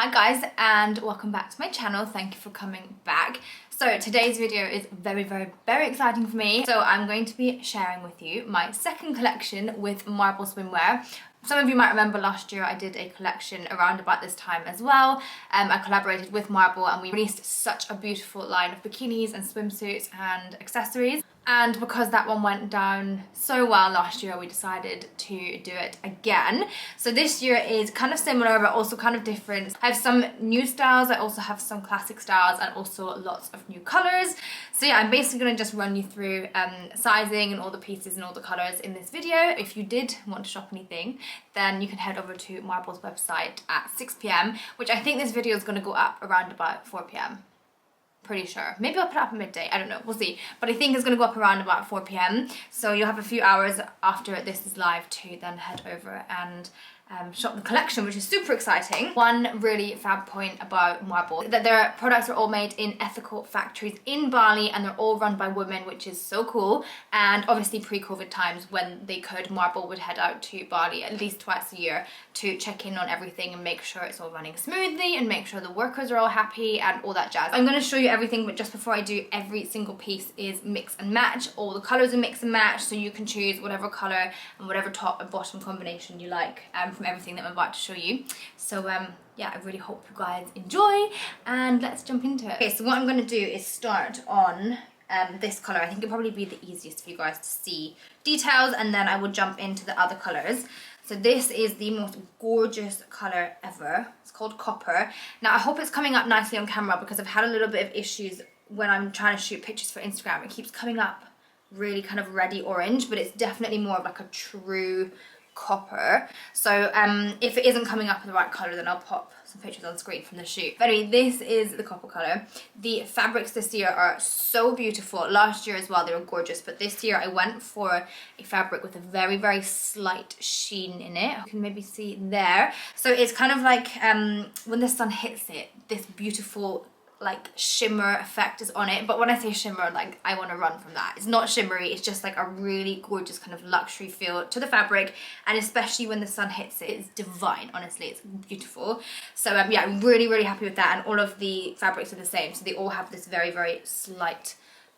Hi guys, and welcome back to my channel. Thank you for coming back. So today's video is very exciting for me. So I'm going to be sharing with you my second collection with Marble swimwear. Some of you might remember last year I did a collection around about this time as well. I collaborated with Marble and we released such a beautiful line of bikinis and swimsuits and accessories. And because that one went down so well last year, we decided to do it again. So this year is kind of similar, but also kind of different. I have some new styles, I also have some classic styles, and also lots of new colors. So yeah, I'm basically gonna just run you through sizing and all the pieces and all the colors in this video. If you did want to shop anything, then you can head over to Marble's website at 6 p.m, which I think this video is gonna go up around about 4 p.m. Pretty sure. Maybe I'll put it up at midday, I don't know, we'll see. But I think it's gonna go up around about 4 p.m. So you'll have a few hours after this is live to then head over and shop the collection, which is super exciting. One really fab point about Marble, that their products are all made in ethical factories in Bali and they're all run by women, which is so cool. And obviously pre-COVID times when they could, Marble would head out to Bali at least twice a year to check in on everything and make sure it's all running smoothly and make sure the workers are all happy and all that jazz. I'm going to show you everything, but just before I do, every single piece is mix and match. All the colors are mix and match, so you can choose whatever color and whatever top and bottom combination you like from everything that I'm about to show you. So yeah, I really hope you guys enjoy and let's jump into it. Okay, so what I'm going to do is start on this color. I think it'll probably be the easiest for you guys to see details, and then I will jump into the other colors. So this is the most gorgeous color ever. It's called Copper. Now I hope it's coming up nicely on camera because I've had a little bit of issues when I'm trying to shoot pictures for Instagram. It keeps coming up really kind of reddy orange, but it's definitely more of like a true copper. So if it isn't coming up in the right color, then I'll pop some pictures on screen from the shoot. But anyway, this is the copper color. The fabrics this year are so beautiful. Last year as well they were gorgeous, but this year I went for a fabric with a very slight sheen in it. You can maybe see there. So it's kind of like when the sun hits it, this beautiful like shimmer effect is on it. But when I say shimmer, like I want to run from that. It's not shimmery, it's just like a really gorgeous kind of luxury feel to the fabric, and especially when the sun hits it, it's divine. Honestly, it's beautiful. So yeah, I'm really happy with that, and all of the fabrics are the same, so they all have this very slight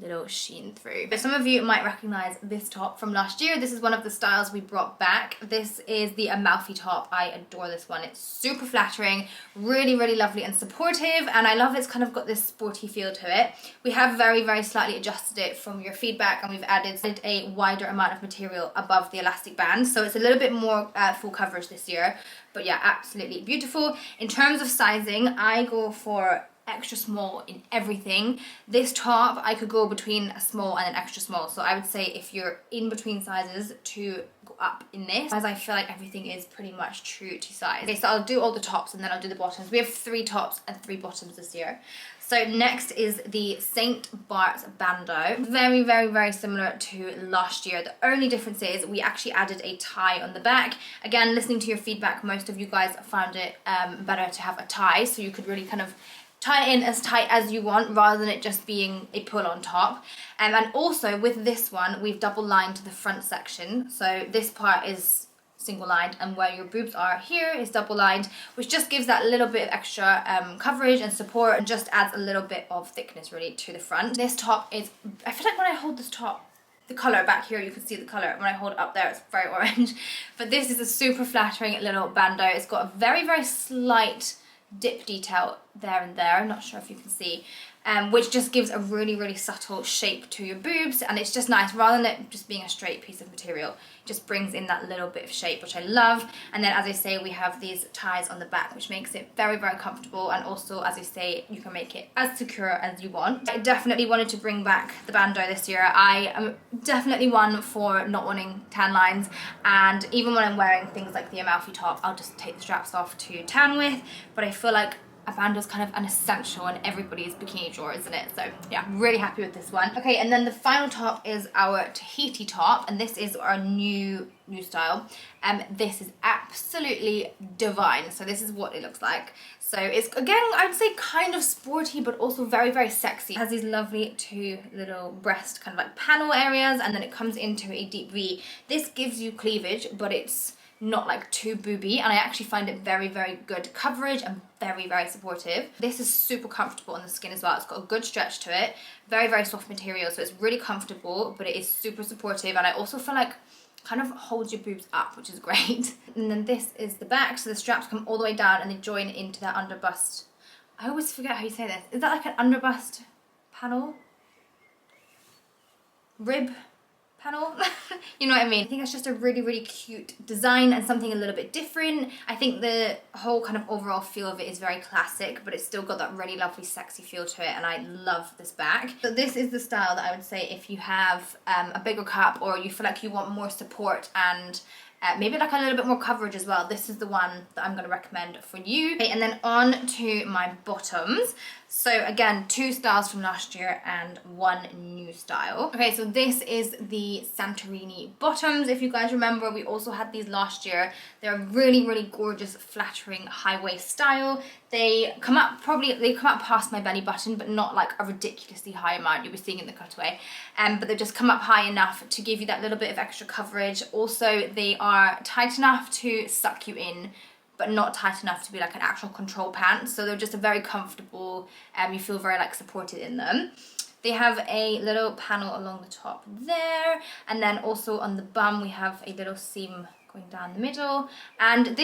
little sheen through. But some of you might recognize this top from last year. This is one of the styles we brought back. This is the Amalfi top. I adore this one. It's super flattering, really lovely and supportive, and I love it's kind of got this sporty feel to it. We have very slightly adjusted it from your feedback, and we've added a wider amount of material above the elastic band, so it's a little bit more full coverage this year. But yeah, absolutely beautiful. In terms of sizing, I go for extra small in everything. This top I could go between a small and an extra small, so I would say if you're in between sizes to go up in this, as I feel like everything is pretty much true to size. Okay, so I'll do all the tops and then I'll do the bottoms. We have 3 tops and 3 bottoms this year. So next is the St. Bart's Bandeau. Very similar to last year. The only difference is we actually added a tie on the back. Again, listening to your feedback, most of you guys found it better to have a tie, so you could really kind of tie it in as tight as you want rather than it just being a pull on top. And also with this one, we've double lined the front section. So this part is single lined, and where your boobs are here is double lined, which just gives that little bit of extra coverage and support, and just adds a little bit of thickness really to the front. This top is, I feel like when I hold this top, the color back here, you can see the color. When I hold it up there, it's very orange. But this is a super flattering little bandeau. It's got a very slight dip detail there and there. I'm not sure if you can see, which just gives a really subtle shape to your boobs, and it's just nice rather than it just being a straight piece of material. It just brings in that little bit of shape, which I love. And then, as I say, we have these ties on the back, which makes it very comfortable, and also, as I say, you can make it as secure as you want. I definitely wanted to bring back the bandeau this year. I am definitely one for not wanting tan lines, and even when I'm wearing things like the Amalfi top, I'll just take the straps off to tan with, but I feel like a bandeau is kind of an essential in everybody's bikini drawer, isn't it? So yeah, I'm really happy with this one. Okay, and then the final top is our Tahiti top, and this is our new style. This is absolutely divine. So this is what it looks like. So it's, again, I'd say kind of sporty, but also very sexy. It has these lovely 2 little breast kind of like panel areas, and then it comes into a deep V. This gives you cleavage, but it's not like too booby, and I actually find it very, very good coverage and very, very supportive. This is super comfortable on the skin as well. It's got a good stretch to it, very, very soft material, so it's really comfortable, but it is super supportive, and I also feel like kind of holds your boobs up, which is great. And then this is the back, so the straps come all the way down and they join into that under bust. I always forget how you say this. Is that like an under bust panel? Rib panel? You know what I mean? I think it's just a really, really cute design and something a little bit different. I think the whole kind of overall feel of it is very classic, but it's still got that really lovely sexy feel to it, and I love this bag. So this is the style that I would say if you have a bigger cup, or you feel like you want more support and maybe like a little bit more coverage as well, this is the one that I'm going to recommend for you. Okay, and then on to my bottoms. So again, 2 styles from last year and 1 new style. Okay, so this is the Santorini bottoms. If you guys remember, we also had these last year. They're a really, really gorgeous, flattering high waist style. They come up past my belly button, but not like a ridiculously high amount you'll be seeing in the cutaway. But they just come up high enough to give you that little bit of extra coverage. Also, they are tight enough to suck you in, but not tight enough to be like an actual control pant. So they're just a very comfortable, you feel very like supported in them. They have a little panel along the top there, and then also on the bum we have a little seam going down the middle. And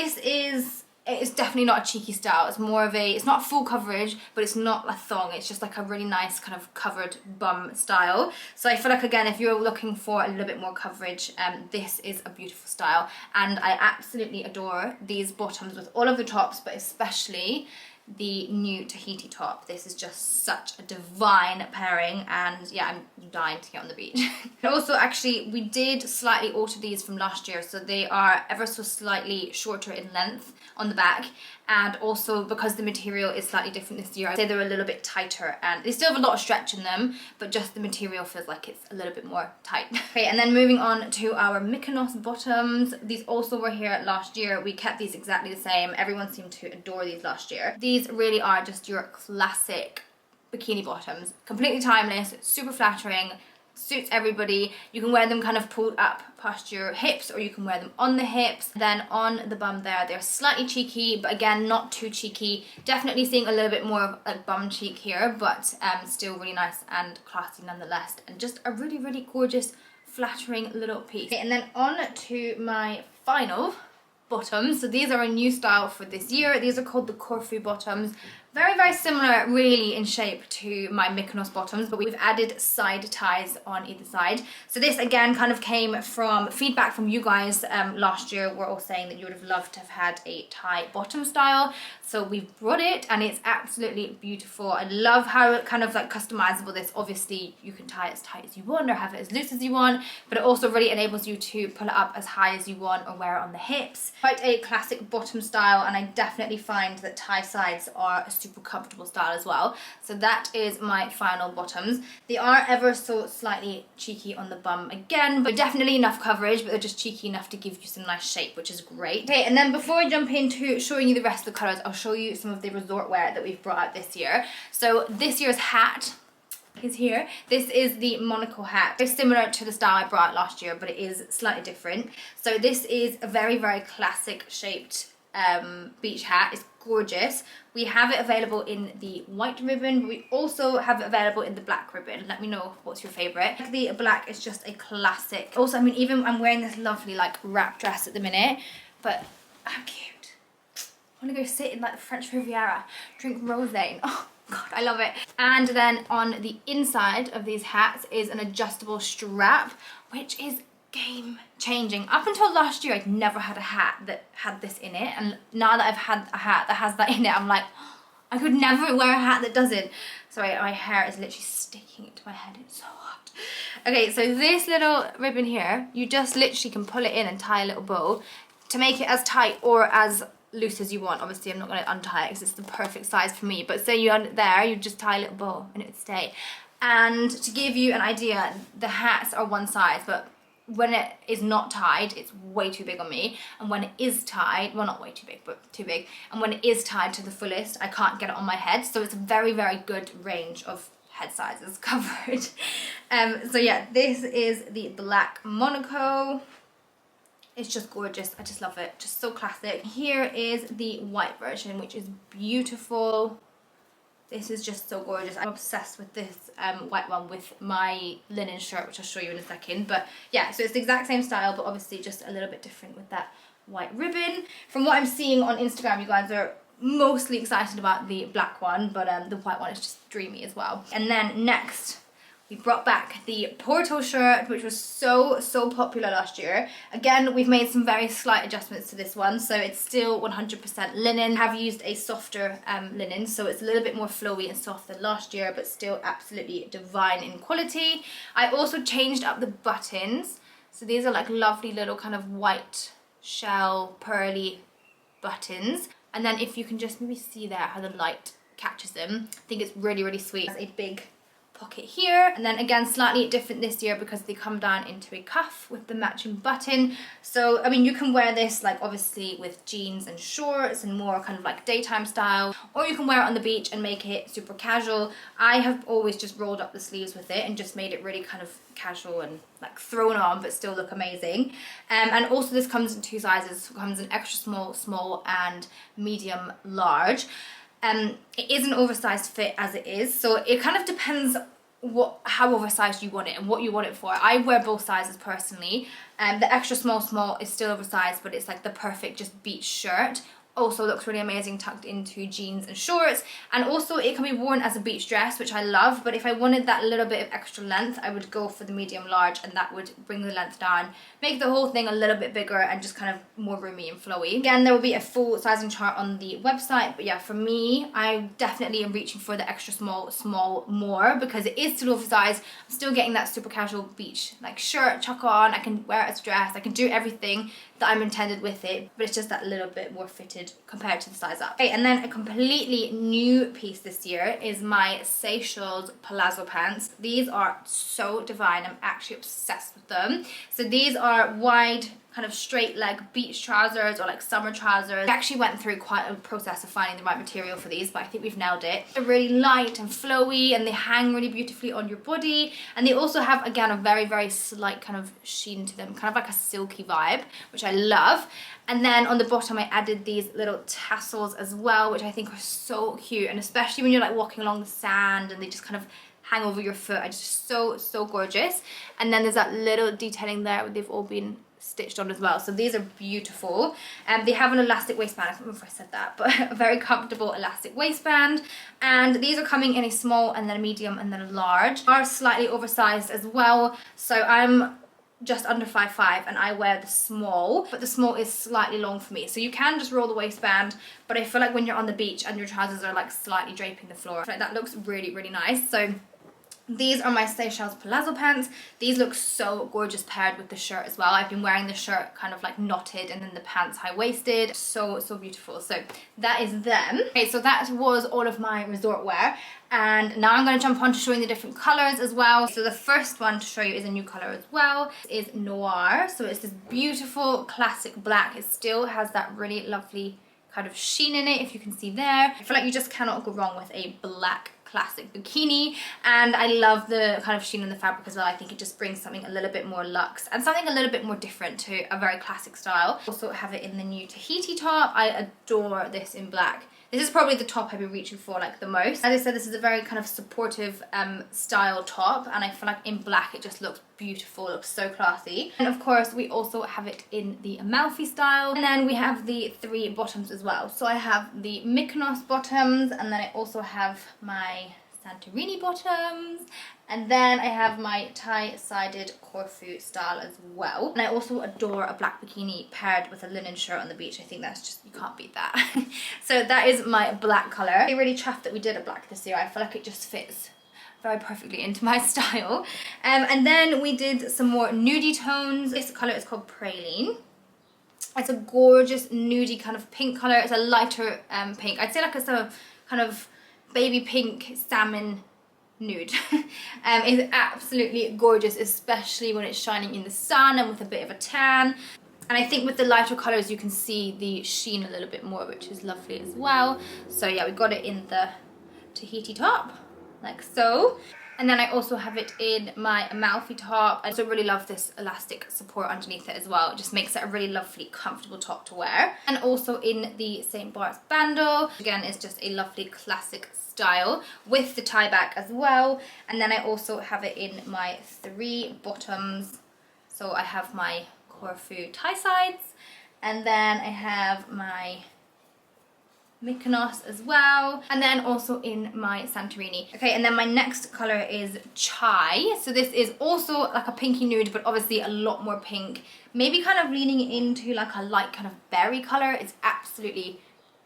it's definitely not a cheeky style. It's more of it's not full coverage, but it's not a thong. It's just like a really nice kind of covered bum style. So I feel like, again, if you're looking for a little bit more coverage, this is a beautiful style. And I absolutely adore these bottoms with all of the tops, but especially the new Tahiti top. This is just such a divine pairing, and yeah, I'm dying to get on the beach. And also, actually, we did slightly alter these from last year, so they are ever so slightly shorter in length on the back, and also because the material is slightly different this year, I'd say they're a little bit tighter, and they still have a lot of stretch in them, but just the material feels like it's a little bit more tight. Okay, and then moving on to our Mykonos bottoms. These also were here last year. We kept these exactly the same. Everyone seemed to adore these last year. These really are just your classic bikini bottoms, completely timeless, super flattering, suits everybody. You can wear them kind of pulled up past your hips, or you can wear them on the hips. Then on the bum there, they're slightly cheeky, but again, not too cheeky. Definitely seeing a little bit more of a bum cheek here, but still really nice and classy nonetheless, and just a really, really gorgeous, flattering little piece. Okay, and then on to my final bottoms. So these are a new style for this year. These are called the Corfu bottoms. Very, very similar really in shape to my Mykonos bottoms, but we've added side ties on either side. So this again kind of came from feedback from you guys last year. We're all saying that you would have loved to have had a tie bottom style. So we've brought it, and it's absolutely beautiful. I love how it kind of like customizable this. Obviously you can tie it as tight as you want or have it as loose as you want, but it also really enables you to pull it up as high as you want or wear it on the hips. Quite a classic bottom style, and I definitely find that tie sides are a super comfortable style as well. So that is my final bottoms. They are ever so slightly cheeky on the bum again, but definitely enough coverage, but they're just cheeky enough to give you some nice shape, which is great. Okay, and then before I jump into showing you the rest of the colours, I'll show you some of the resort wear that we've brought out this year. So this year's hat is here. This is the monocle hat. Very similar to the style I brought out last year, but it is slightly different. So this is a very, very classic shaped beach hat. It's gorgeous. We have it available in the white ribbon, but we also have it available in the black ribbon. Let me know what's your favorite. The black is just a classic. Also, I mean, even I'm wearing this lovely like wrap dress at the minute, but how cute. I want to go sit in like the French Riviera, drink rosé. Oh God, I love it. And then on the inside of these hats is an adjustable strap, which is game changing. Up until last year, I'd never had a hat that had this in it, and now that I've had a hat that has that in it, I'm like, I could never wear a hat that doesn't. Sorry, my hair is literally sticking into my head. It's so hot. Okay, so this little ribbon here, you just literally can pull it in and tie a little bow to make it as tight or as loose as you want. Obviously, I'm not going to untie it because it's the perfect size for me, but say you're there, you just tie a little bow and it would stay. And to give you an idea, the hats are one size, but when it is not tied, it's way too big on me. And when it is tied, well, not way too big, but too big. And when it is tied to the fullest, I can't get it on my head. So it's a very, very good range of head sizes covered. So yeah, this is the black Monaco. It's just gorgeous. I just love it. Just so classic. Here is the white version, which is beautiful. This is just so gorgeous. I'm obsessed with this white one with my linen shirt, which I'll show you in a second. But yeah, so it's the exact same style, but obviously just a little bit different with that white ribbon. From what I'm seeing on Instagram, you guys are mostly excited about the black one, but the white one is just dreamy as well. And then next, we brought back the Porto shirt, which was so popular last year. Again, we've made some very slight adjustments to this one, so it's still 100% linen. I have used a softer linen, so it's a little bit more flowy and soft than last year, but still absolutely divine in quality. I also changed up the buttons. So these are like lovely little kind of white shell pearly buttons. And then if you can just maybe see there how the light catches them, I think it's really sweet. There's a big pocket here, and then again slightly different this year because they come down into a cuff with the matching button. So I mean, you can wear this like obviously with jeans and shorts and more kind of like daytime style, or you can wear it on the beach and make it super casual. I have always just rolled up the sleeves with it and just made it really kind of casual and like thrown on but still look amazing. And also this comes in 2 sizes. It comes in extra small, small and medium large. It is an oversized fit as it is, so it kind of depends how oversized you want it and what you want it for. I wear both sizes personally. The extra small is still oversized, but it's like the perfect just beach shirt. Also looks really amazing tucked into jeans and shorts, and also it can be worn as a beach dress, which I love. But if I wanted that little bit of extra length, I would go for the medium large, and that would bring the length down, make the whole thing a little bit bigger and just kind of more roomy and flowy. Again, there will be a full sizing chart on the website, but yeah, for me, I definitely am reaching for the extra small more because it is still oversized. I'm still getting that super casual beach like shirt, chuck on, I can wear it as a dress, I can do everything that I'm intended with it, but it's just that little bit more fitted compared to the size up. Okay, and then a completely new piece this year is my Seychelles Palazzo pants. These are so divine. I'm actually obsessed with them. So these are wide kind of straight leg beach trousers or like summer trousers. I actually went through quite a process of finding the right material for these, but I think we've nailed it. They're really light and flowy and they hang really beautifully on your body, and they also have again a very slight kind of sheen to them, kind of like a silky vibe, which I love. And then on the bottom I added these little tassels as well, which I think are so cute, and especially when you're like walking along the sand and they just kind of hang over your foot. It's just so gorgeous. And then there's that little detailing there where they've all been stitched on as well. So these are beautiful. They have an elastic waistband. I can't remember if I said that, but a very comfortable elastic waistband. And these are coming in a small and then a medium and then a large. Are slightly oversized as well. So I'm just under 5'5" and I wear the small, but the small is slightly long for me. So you can just roll the waistband, but I feel like when you're on the beach and your trousers are like slightly draping the floor, I feel like that looks really nice. So these are my Seychelles Palazzo pants. These look so gorgeous paired with the shirt as well. I've been wearing the shirt kind of like knotted and then the pants high-waisted. So beautiful. So that is them. Okay, so that was all of my resort wear. And now I'm going to jump on to showing the different colours as well. So the first one to show you is a new colour as well. It is Noir. So it's this beautiful classic black. It still has that really lovely kind of sheen in it, if you can see there. I feel like you just cannot go wrong with a black classic bikini, and I love the kind of sheen in the fabric as well. I think it just brings something a little bit more luxe and something a little bit more different to a very classic style. Also have it in the new Tahiti top. I adore this in black. This is probably the top I've been reaching for like the most. As I said, this is a very kind of supportive style top, and I feel like in black it just looks beautiful, it looks so classy. And of course we also have it in the Amalfi style, and then we have the 3 bottoms as well. So I have the Mykonos bottoms, and then I also have my Santorini bottoms, and then I have my tie-sided Corfu style as well. And I also adore a black bikini paired with a linen shirt on the beach. I think that's just, you can't beat that. So that is my black colour. I'm really chuffed that we did a black this year. I feel like it just fits very perfectly into my style. And then we did some more nudie tones. This colour is called Praline. It's a gorgeous nudie kind of pink colour. It's a lighter pink. I'd say like it's a kind of baby pink salmon nude. It's absolutely gorgeous, especially when it's shining in the sun and with a bit of a tan. And I think with the lighter colours you can see the sheen a little bit more, which is lovely as well. So yeah, we got it in the Tahiti top, like so. And then I also have it in my Amalfi top. I also really love this elastic support underneath it as well. It just makes it a really lovely, comfortable top to wear. And also in the same bar as Bandeau. Again, it's just a lovely classic style with the tie back as well. And then I also have it in my 3 bottoms. So I have my Corfu tie sides, and then I have my Mykonos as well, and then also in my Santorini. Okay, and then my next color is Chai. So this is also like a pinky nude, but obviously a lot more pink. Maybe kind of leaning into like a light kind of berry color. It's absolutely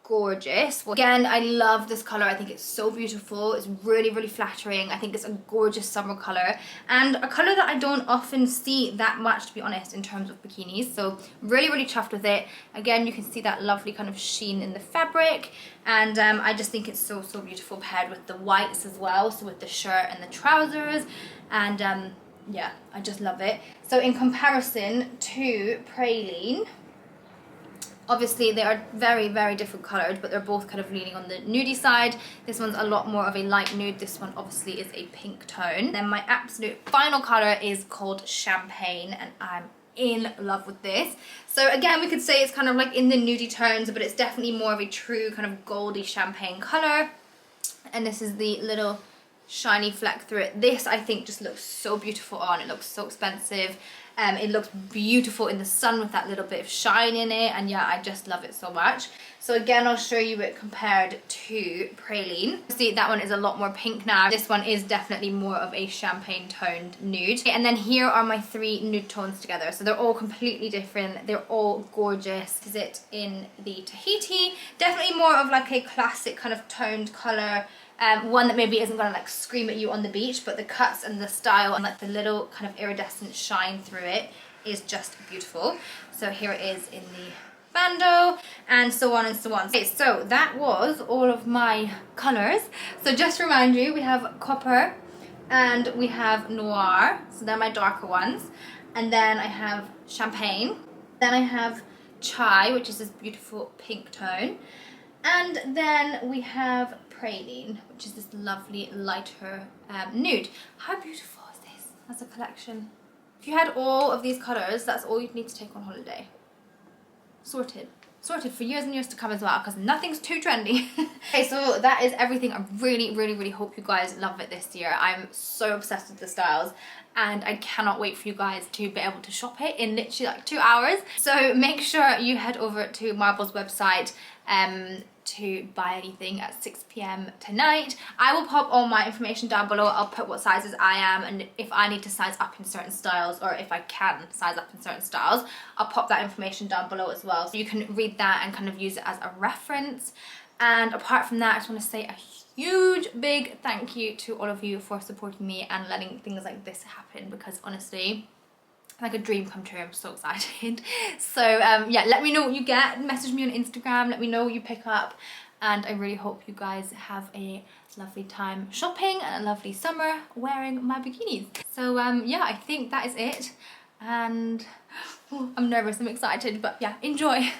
gorgeous. Well, again, I love this color. I think it's so beautiful. It's really, really flattering. I think it's a gorgeous summer color, and a color that I don't often see that much, to be honest, in terms of bikinis. So really, really chuffed with it. Again, you can see that lovely kind of sheen in the fabric, and I just think it's so, so beautiful paired with the whites as well, so with the shirt and the trousers, and yeah, I just love it. So in comparison to Praline, obviously they are very, very different colored, but they're both kind of leaning on the nudie side. This one's a lot more of a light nude. This one obviously is a pink tone. Then my absolute final color is called Champagne, and I'm in love with this. So again, we could say it's kind of like in the nudie tones, but it's definitely more of a true kind of goldy champagne color. And this is the little shiny fleck through it. This, I think, just looks so beautiful on. It looks so expensive. It looks beautiful in the sun with that little bit of shine in it, and yeah, I just love it so much. So again, I'll show you it compared to Praline. See, that one is a lot more pink now. This one is definitely more of a champagne toned nude. Okay, and then here are my 3 nude tones together. So they're all completely different. They're all gorgeous. This is it in the Tahiti. Definitely more of like a classic kind of toned color. One that maybe isn't gonna like scream at you on the beach, but the cuts and the style and like the little kind of iridescent shine through it is just beautiful. So here it is in the Bandeau, and so on and so on. Okay, so that was all of my colors. So just to remind you, we have Copper and we have Noir, so they're my darker ones, and then I have Champagne, then I have Chai, which is this beautiful pink tone, and then we have Praline, which is this lovely lighter nude. How beautiful is this as a collection? If you had all of these colours, that's all you'd need to take on holiday. Sorted. Sorted for years and years to come as well, because nothing's too trendy. Okay, so that is everything. I really, really, really hope you guys love it this year. I'm so obsessed with the styles, and I cannot wait for you guys to be able to shop it in literally like 2 hours. So make sure you head over to Marble's website to buy anything at 6 p.m. tonight. I will pop all my information down below. I'll put what sizes I am, and if I need to size up in certain styles, or if I can size up in certain styles, I'll pop that information down below as well, so you can read that and kind of use it as a reference. And apart from that, I just want to say a huge big thank you to all of you for supporting me and letting things like this happen, because honestly, like a dream come true. I'm so excited. So yeah, let me know what you get. Message me on Instagram, let me know what you pick up, and I really hope you guys have a lovely time shopping and a lovely summer wearing my bikinis. So yeah, I think that is it, and I'm nervous, I'm excited, but yeah, enjoy.